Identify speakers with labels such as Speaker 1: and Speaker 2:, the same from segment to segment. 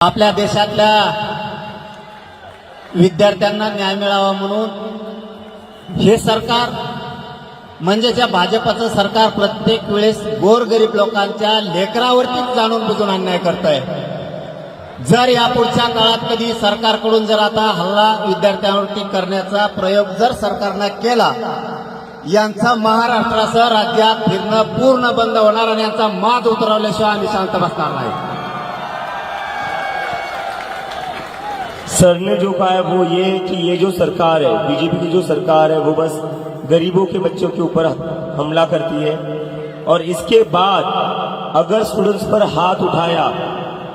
Speaker 1: आपल्या देशातल्या विद्यार्थ्यांना न्याय मिळावा म्हणून हे सरकार म्हणजे ज्या भाजपचं सरकार प्रत्येक वेळेस गोरगरीब लोकांच्या लेकरावरतीच जाणून बुजून अन्याय करतंय। जर यापुढच्या काळात कधी सरकारकडून जर आता हल्ला विद्यार्थ्यांवरती करण्याचा प्रयोग जर सरकारनं केला, यांचा महाराष्ट्रासह राज्यात फिरणं पूर्ण बंद होणार आणि यांचा माज उतरवल्याशिवाय आम्ही शांत बसणार नाही।
Speaker 2: सर ने जो कहा है वो ये कि ये जो सरकार है, बीजेपी की जो सरकार है, वो बस गरीबों के बच्चों के ऊपर हमला करती है और इसके बाद अगर स्टूडेंट्स पर हाथ उठाया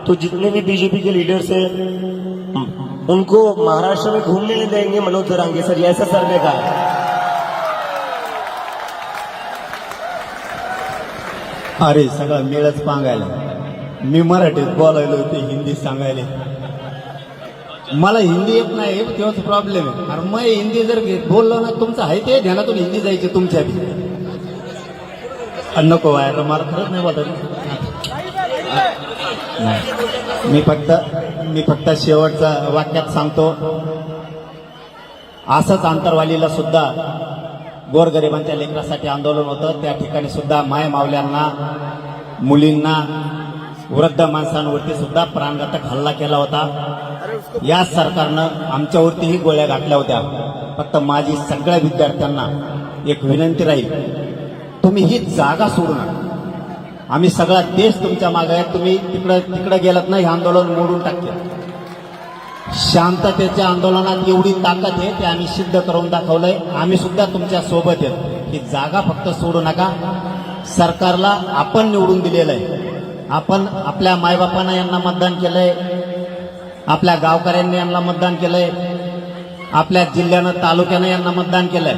Speaker 2: तो जितने भी बीजेपी के लीडर्स हैं उनको महाराष्ट्र में घूमने नहीं देंगे मनोज जरांगे सर, ये ऐसा सर ने कहा है।
Speaker 1: अरे सगळं मेळच पांगायला, मी मराठीत बोलायलो होते, हिंदी सांगायले। मला हिंदी येत नाही तेव्हाच प्रॉब्लेम आहे। अरे मग हिंदी जर बोललो ना, तुमचं आहे ते ध्यानातून हिंदी जायची तुमच्या बी। नको व्हायला, मला खरंच नाही वाटत। मी फक्त शेवटचा वाक्यात सांगतो, असंच आंतरवालीला सुद्धा गोरगरिबांच्या लेकरासाठी आंदोलन होतं। त्या ठिकाणी सुद्धा माय मावल्यांना, मुलींना, वृद्ध माणसांवरती सुद्धा प्राणघातक हल्ला केला होता। या सरकारनं आमच्यावरतीही गोळ्या घातल्या होत्या। फक्त माझी सगळ्या विद्यार्थ्यांना एक विनंती राहील, तुम्ही ही जागा सोडू नका। आम्ही सगळा देश तुमच्या मागे आहे। तुम्ही तिकडे गेलात ना, हे आंदोलन मोडून टाकले। शांततेच्या आंदोलनात एवढी ताकद आहे, ते आम्ही सिद्ध करून दाखवलंय। आम्ही सुद्धा तुमच्या सोबत आहेत। ही जागा फक्त सोडू नका। सरकारला आपण निवडून दिलेलं आहे। आपण आपल्या मायबापांना यांना मतदान केलंय, आपल्या गावकऱ्यांनी यांना मतदान केलंय, आपल्या जिल्ह्यानं तालुक्यानं यांना मतदान केलंय।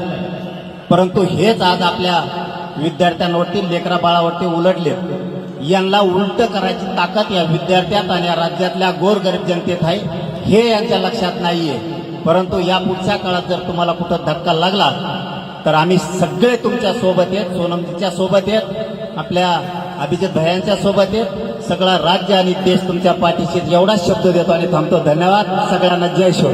Speaker 1: परंतु हेच आज आपल्या विद्यार्थ्यांवरती, लेकरा बाळावरती उलटले। यांना उलट करायची ताकद या विद्यार्थ्यात आणि या राज्यातल्या गोरगरीब जनतेत आहे, हे यांच्या लक्षात नाहीये। परंतु या पुढच्या काळात जर तुम्हाला कुठं धक्का लागला तर आम्ही सगळे तुमच्या सोबत आहेत। सोनमजीच्या सोबत आहेत, आपल्या अभिजित भैयांच्या सोबत आहेत। सगळा राज्य आणि देश तुमच्या पाठीशी, एवढाच शब्द देतो आणि थांबतो। धन्यवाद सगळ्यांना। जय शिव।